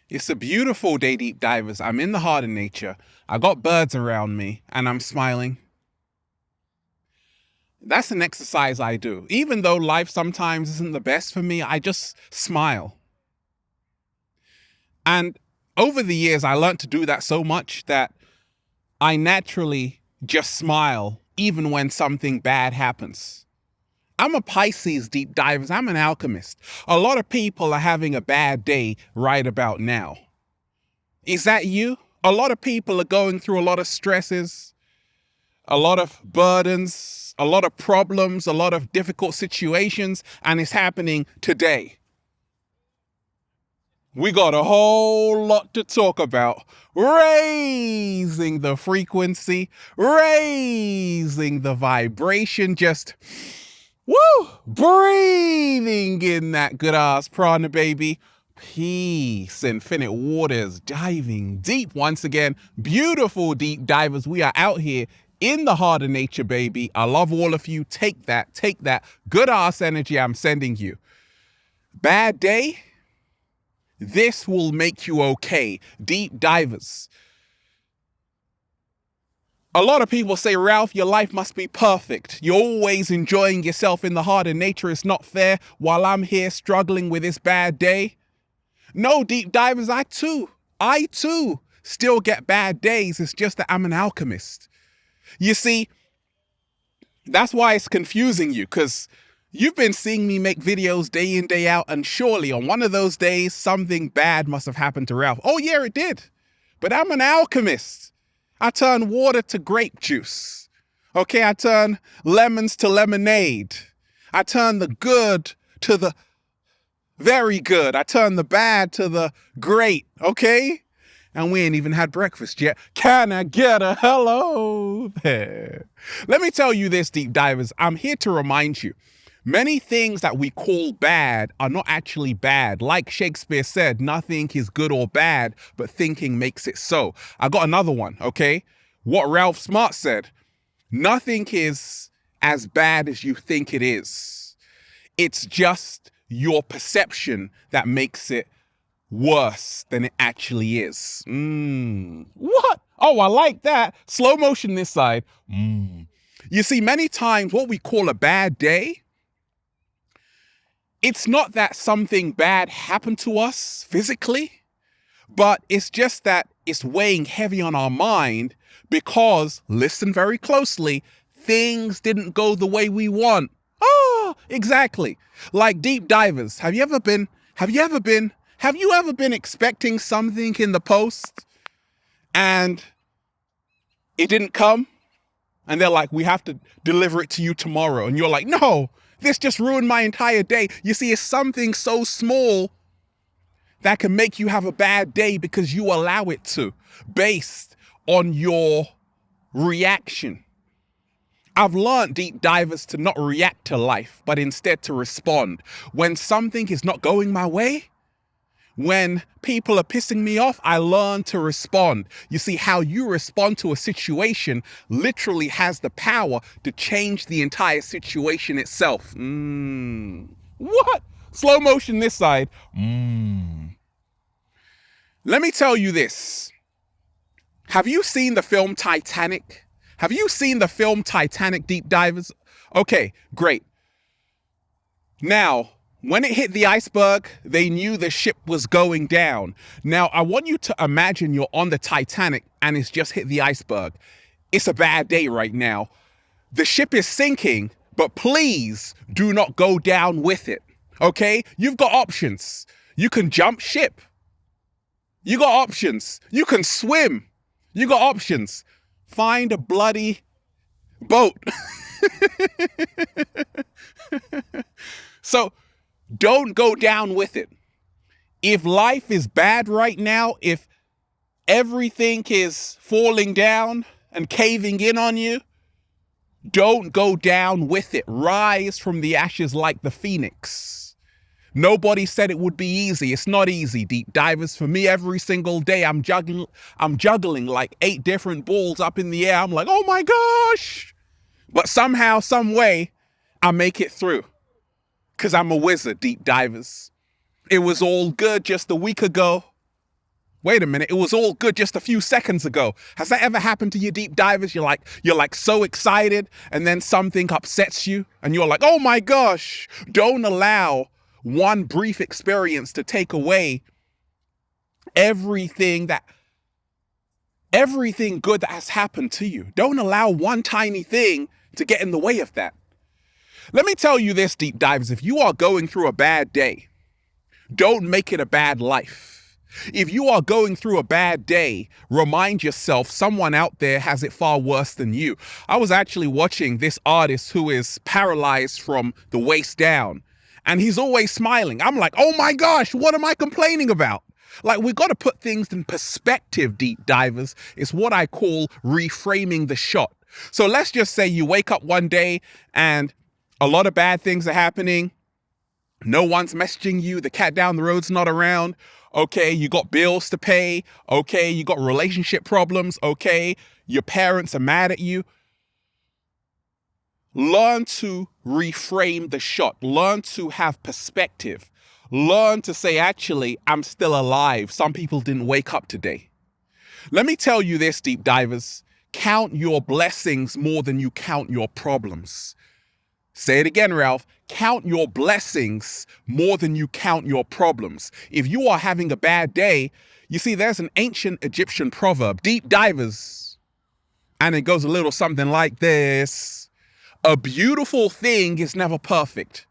It's a beautiful day, deep divers. I'm in the heart of nature. I got birds around me and I'm smiling. That's an exercise I do. Even though life sometimes isn't the best for me, I just smile. And over the years, I learned to do that so much that I naturally just smile even when something bad happens. I'm a Pisces, deep divers. I'm an alchemist. A lot of people are having a bad day right about now. Is that you? A lot of people are going through a lot of stresses, a lot of burdens, a lot of problems, a lot of difficult situations, and it's happening today. We got a whole lot to talk about. Raising the frequency, raising the vibration, just breathing in that good ass prana, baby. Peace, infinite waters, diving deep once again. Beautiful deep divers. We are out here in the heart of nature, baby. I love all of you. Take that good ass energy I'm sending you. Bad day? This will make you okay. Deep divers. A lot of people say, Ralph, your life must be perfect. You're always enjoying yourself in the heart of nature. It's not fair while I'm here struggling with this bad day. No, deep divers, I too still get bad days. It's just that I'm an alchemist. You see, that's why it's confusing you, because you've been seeing me make videos day in, day out, and surely on one of those days, something bad must have happened to Ralph. Oh yeah, it did. But I'm an alchemist. I turn water to grape juice. Okay, I turn lemons to lemonade. I turn the good to the very good. I turn the bad to the great, okay? And we ain't even had breakfast yet. Can I get a hello there? Let me tell you this, deep divers. I'm here to remind you. Many things that we call bad are not actually bad. Like Shakespeare said, nothing is good or bad, but thinking makes it so. I got another one, okay? What Ralph Smart said, nothing is as bad as you think it is. It's just your perception that makes it worse than it actually is. What? Oh, I like that. Slow motion this side. You see, many times what we call a bad day, it's not that something bad happened to us physically, but it's just that it's weighing heavy on our mind because, listen very closely, things didn't go the way we want. Oh, exactly. Like deep divers. Have you ever been expecting something in the post and it didn't come? And they're like, we have to deliver it to you tomorrow. And you're like, no, this just ruined my entire day. You see, it's something so small that can make you have a bad day because you allow it to, based on your reaction. I've learned, deep divers, to not react to life, but instead to respond. When something is not going my way, when people are pissing me off, I learn to respond. You see, how you respond to a situation literally has the power to change the entire situation itself. What? Slow motion this side. Let me tell you this. Have you seen the film Titanic? Have you seen the film Titanic, deep divers? Okay, great. Now, when it hit the iceberg, they knew the ship was going down. Now, I want you to imagine you're on the Titanic and it's just hit the iceberg. It's a bad day right now. The ship is sinking, but please do not go down with it, okay? You've got options. You can jump ship. You got options. You can swim. You got options. Find a bloody boat. So don't go down with it. If life is bad right now, if everything is falling down and caving in on you, don't go down with it. Rise from the ashes like the phoenix. Nobody said it would be easy. It's not easy, deep divers. For me, every single day, I'm juggling like 8 different balls up in the air. I'm like, oh my gosh. But somehow, some way, I make it through. Because I'm a wizard, deep divers. It was all good just a week ago. wait a minute, it was all good just a few seconds ago. Has that ever happened to you, deep divers? You're like so excited, and then something upsets you, and you're like, oh my gosh. Don't allow one brief experience to take away everything good that has happened to you. Don't allow one tiny thing to get in the way of that. Let me tell you this, deep divers, if you are going through a bad day, don't make it a bad life. If you are going through a bad day, remind yourself someone out there has it far worse than you. I was actually watching this artist who is paralyzed from the waist down, and he's always smiling. I'm like, oh my gosh, what am I complaining about? Like, we've got to put things in perspective, deep divers. It's what I call reframing the shot. So let's just say you wake up one day and a lot of bad things are happening. No one's messaging you. The cat down the road's not around. Okay, you got bills to pay. Okay, you got relationship problems. Okay, your parents are mad at you. Learn to reframe the shot. Learn to have perspective. Learn to say, actually, I'm still alive. Some people didn't wake up today. Let me tell you this, deep divers. Count your blessings more than you count your problems. Say it again, Ralph. Count your blessings more than you count your problems. If you are having a bad day, you see, there's an ancient Egyptian proverb, deep divers, and it goes a little something like this. A beautiful thing is never perfect.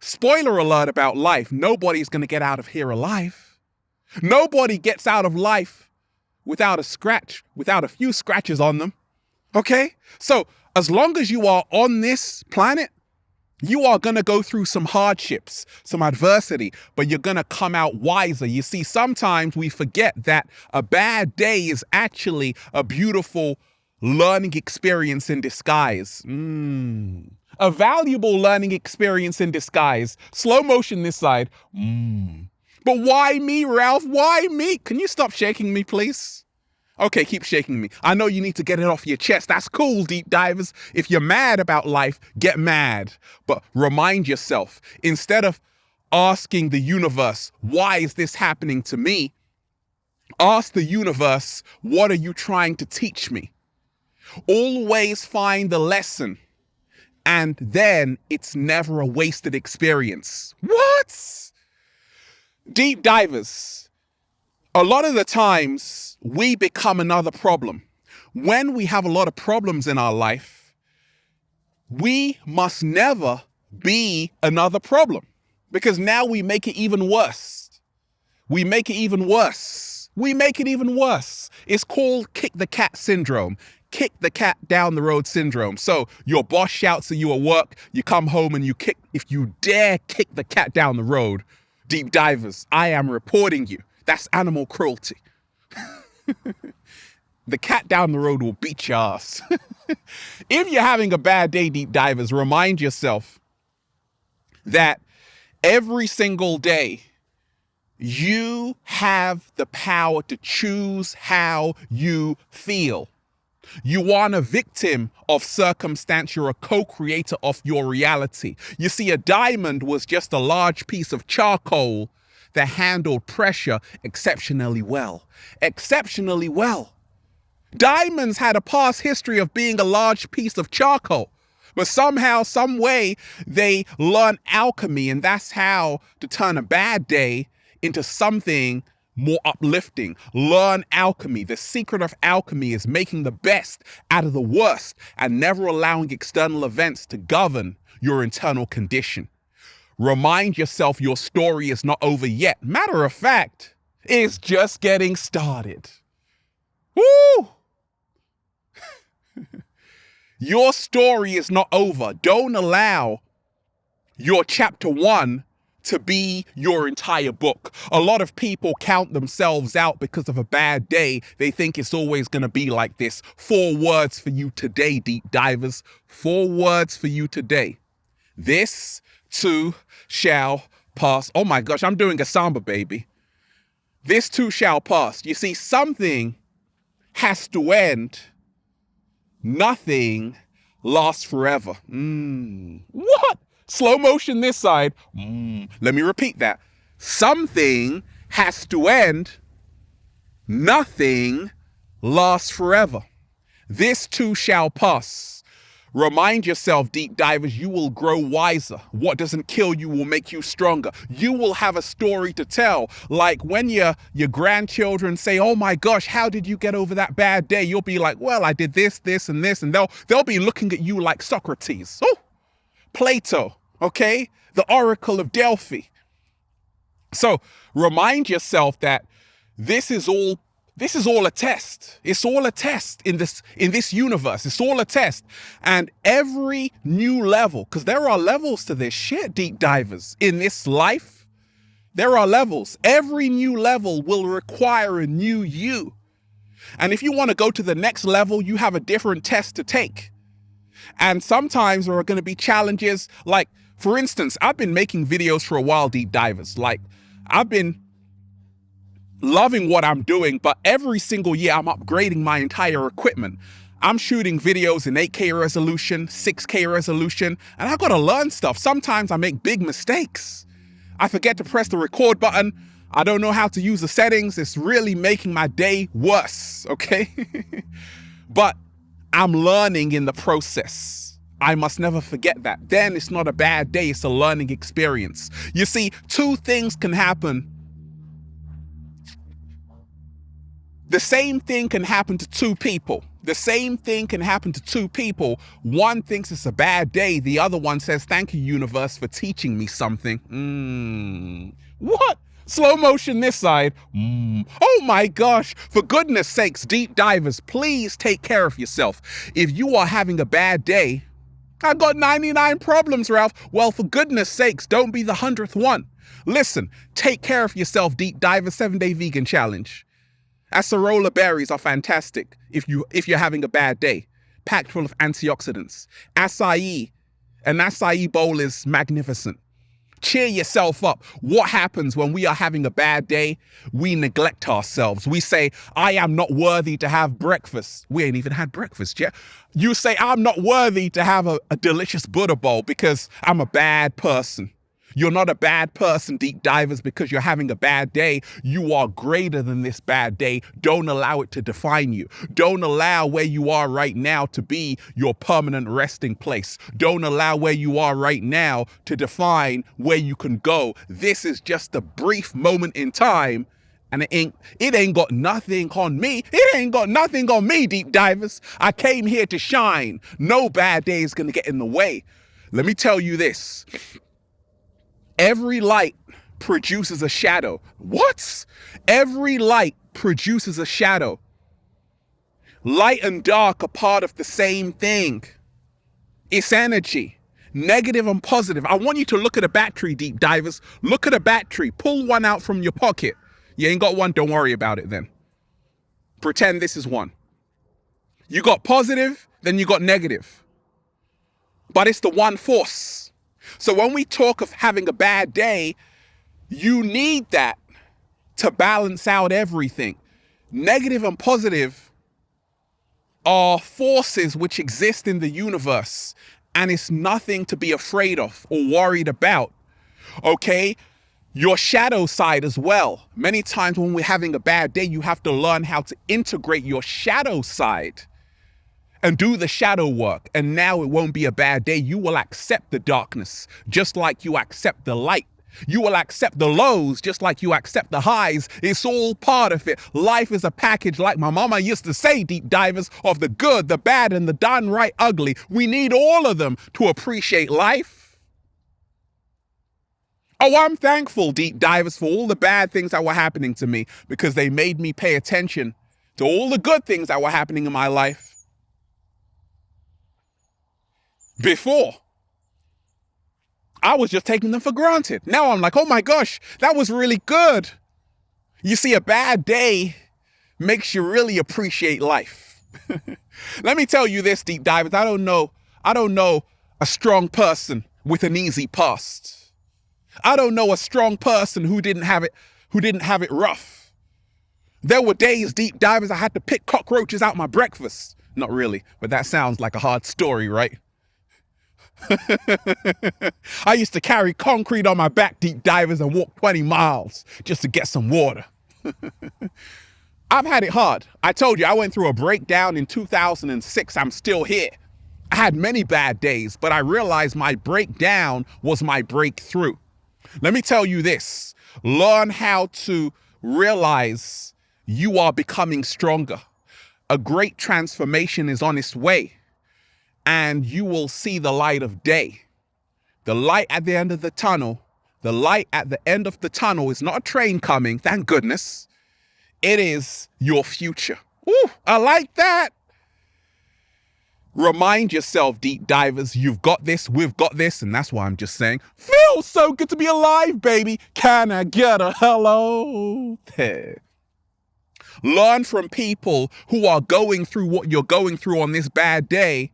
Spoiler alert about life. Nobody's going to get out of here alive. Nobody gets out of life without a scratch, without a few scratches on them. Okay? So as long as you are on this planet, you are going to go through some hardships, some adversity, but you're going to come out wiser. You see, sometimes we forget that a bad day is actually a beautiful learning experience in disguise. A valuable learning experience in disguise. Slow motion this side. But why me, Ralph? Why me? Can you stop shaking me, please? Okay, keep shaking me. I know you need to get it off your chest. That's cool, deep divers. If you're mad about life, get mad. But remind yourself, instead of asking the universe, why is this happening to me? Ask the universe, what are you trying to teach me? Always find the lesson. And then it's never a wasted experience. What? Deep divers, a lot of the times we become another problem. When we have a lot of problems in our life, we must never be another problem, because now we make it even worse. We make it even worse. We make it even worse. It's called kick the cat syndrome. Kick the cat down the road syndrome. So your boss shouts at you at work, you come home and if you dare kick the cat down the road, deep divers, I am reporting you. That's animal cruelty. The cat down the road will beat your ass. If you're having a bad day, deep divers, remind yourself that every single day you have the power to choose how you feel. You aren't a victim of circumstance. You're a co-creator of your reality. You see, a diamond was just a large piece of charcoal that handled pressure exceptionally well. Exceptionally well. Diamonds had a past history of being a large piece of charcoal, but somehow, some way, they learn alchemy, and that's how to turn a bad day into something more uplifting. Learn alchemy. The secret of alchemy is making the best out of the worst and never allowing external events to govern your internal condition. Remind yourself your story is not over yet. Matter of fact, it's just getting started. Woo! Your story is not over. Don't allow your chapter 1 to be your entire book. A lot of people count themselves out because of a bad day. They think it's always going to be like this. 4 words for you today, deep divers. 4 words for you today. This too shall pass. Oh my gosh, I'm doing a samba, baby. This too shall pass. You see, something has to end. Nothing lasts forever. What? Slow motion this side. Let me repeat that. Something has to end. Nothing lasts forever. This too shall pass. Remind yourself, deep divers, you will grow wiser. What doesn't kill you will make you stronger. You will have a story to tell. Like when your grandchildren say, oh my gosh, how did you get over that bad day? You'll be like, well, I did this, this, and this. And they'll be looking at you like Socrates. Oh, Plato, okay? The Oracle of Delphi. So remind yourself that this is all a test. It's all a test in this universe. It's all a test. And every new level, because there are levels to this shit, deep divers. In this life, there are levels. Every new level will require a new you. And if you want to go to the next level, you have a different test to take. And sometimes there are going to be challenges. Like, for instance, I've been making videos for a while, deep divers. Like, I've been loving what I'm doing, but every single year I'm upgrading my entire equipment. I'm shooting videos in 8K resolution, 6K resolution, and I've got to learn stuff. Sometimes I make big mistakes. I forget to press the record button. I don't know how to use the settings. It's really making my day worse, okay? But I'm learning in the process. I must never forget that. Then it's not a bad day, it's a learning experience. You see, two things can happen. The same thing can happen to two people. The same thing can happen to two people. One thinks it's a bad day. The other one says, thank you, universe, for teaching me something. What? Slow motion this side. Oh my gosh. For goodness sakes, deep divers, please take care of yourself. If you are having a bad day, I've got 99 problems, Ralph. Well, for goodness sakes, don't be the 100th one. Listen, take care of yourself, deep diver 7-day vegan challenge. Acerola berries are fantastic if you're having a bad day, packed full of antioxidants. Acai, an acai bowl is magnificent. Cheer yourself up. What happens when we are having a bad day? We neglect ourselves. We say, I am not worthy to have breakfast. We ain't even had breakfast yet. You say, I'm not worthy to have a delicious Buddha bowl because I'm a bad person. You're not a bad person, deep divers, because you're having a bad day. You are greater than this bad day. Don't allow it to define you. Don't allow where you are right now to be your permanent resting place. Don't allow where you are right now to define where you can go. This is just a brief moment in time, and it ain't got nothing on me. It ain't got nothing on me, deep divers. I came here to shine. No bad day is gonna get in the way. Let me tell you this. Every light produces a shadow. What? Every light produces a shadow. Light and dark are part of the same thing. It's energy, negative and positive. I want you to look at a battery, deep divers. Look at a battery. Pull one out from your pocket. You ain't got one? Don't worry about it then. Pretend this is one. You got positive, then you got negative. But it's the one force. So when we talk of having a bad day, you need that to balance out everything. Negative and positive are forces which exist in the universe, and it's nothing to be afraid of or worried about, okay? Your shadow side as well. Many times when we're having a bad day, you have to learn how to integrate your shadow side and do the shadow work. And now it won't be a bad day. You will accept the darkness, just like you accept the light. You will accept the lows, just like you accept the highs. It's all part of it. Life is a package, like my mama used to say, deep divers, of the good, the bad, and the downright ugly. We need all of them to appreciate life. Oh, I'm thankful, deep divers, for all the bad things that were happening to me, because they made me pay attention to all the good things that were happening in my life. Before, I was just taking them for granted. Now I'm like, oh my gosh, that was really good. You see, a bad day makes you really appreciate life. Let me tell you this, deep divers. I don't know a strong person with an easy past. I don't know a strong person who didn't have it rough. There were days, deep divers, I had to pick cockroaches out my breakfast. Not really, but that sounds like a hard story, right? I used to carry concrete on my back, deep divers, and walk 20 miles just to get some water. I've had it hard. I told you, I went through a breakdown in 2006. I'm still here. I had many bad days, but I realized my breakdown was my breakthrough. Let me tell you this. Learn how to realize you are becoming stronger. A great transformation is on its way, and you will see the light of day. The light at the end of the tunnel. The light at the end of the tunnel is not a train coming, thank goodness. It is your future. Ooh, I like that. Remind yourself, deep divers, you've got this, we've got this, and that's why I'm just saying, feels so good to be alive, baby. Can I get a hello? Learn from people who are going through what you're going through on this bad day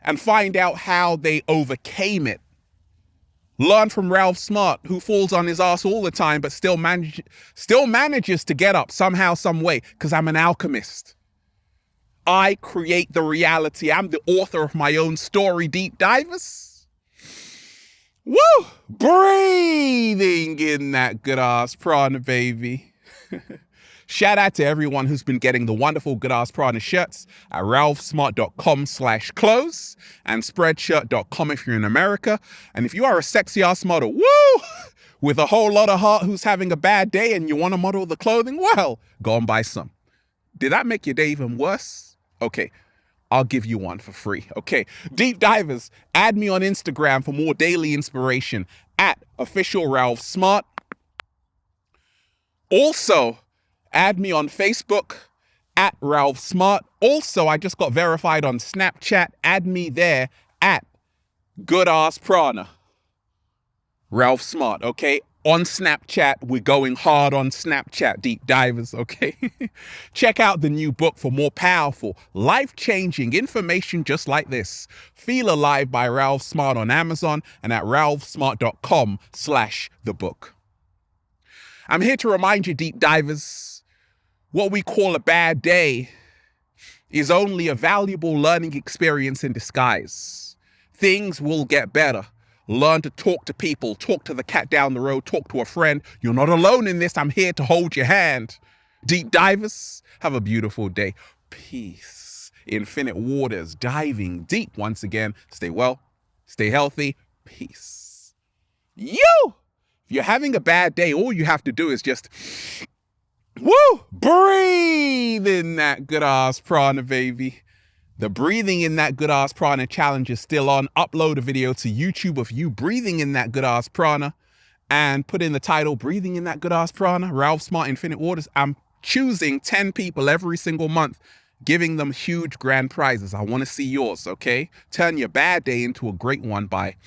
and find out how they overcame it. Learn from Ralph Smart, who falls on his ass all the time, but still manages to get up somehow, some way, because I'm an alchemist. I create the reality. I'm the author of my own story, deep divers. Woo! Breathing in that good ass prana, baby. Shout out to everyone who's been getting the wonderful good ass prana shirts at ralphsmart.com/clothes and spreadshirt.com if you're in America. And if you are a sexy ass model, woo, with a whole lot of heart who's having a bad day and you want to model the clothing, well, go and buy some. Did that make your day even worse? Okay, I'll give you one for free. Okay, deep divers, add me on Instagram for more daily inspiration at official Ralph Smart. Also, add me on Facebook at Ralph Smart. Also, I just got verified on Snapchat. Add me there at Good Ass Prana. Ralph Smart, okay? On Snapchat, we're going hard on Snapchat, deep divers, okay? Check out the new book for more powerful, life-changing information just like this. Feel Alive by Ralph Smart on Amazon and at ralphsmart.com/thebook. I'm here to remind you, deep divers, what we call a bad day is only a valuable learning experience in disguise. Things will get better. Learn to talk to people, talk to the cat down the road, talk to a friend. You're not alone in this. I'm here to hold your hand. Deep divers, have a beautiful day. Peace. Infinite waters, diving deep once again. Stay well, stay healthy. Peace. If you're having a bad day, all you have to do is just, breathe in that good ass prana, baby. The breathing in that good ass prana challenge is still on. Upload a video to YouTube of you breathing in that good ass prana and put in the title, Breathing in That Good Ass Prana, Ralph Smart Infinite Waters. I'm choosing 10 people every single month, giving them huge grand prizes. I want to see yours, okay? Turn your bad day into a great one by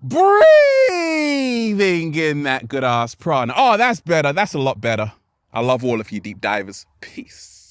breathing in that good ass prana. Oh, that's better. That's a lot better. I love all of you deep divers. Peace.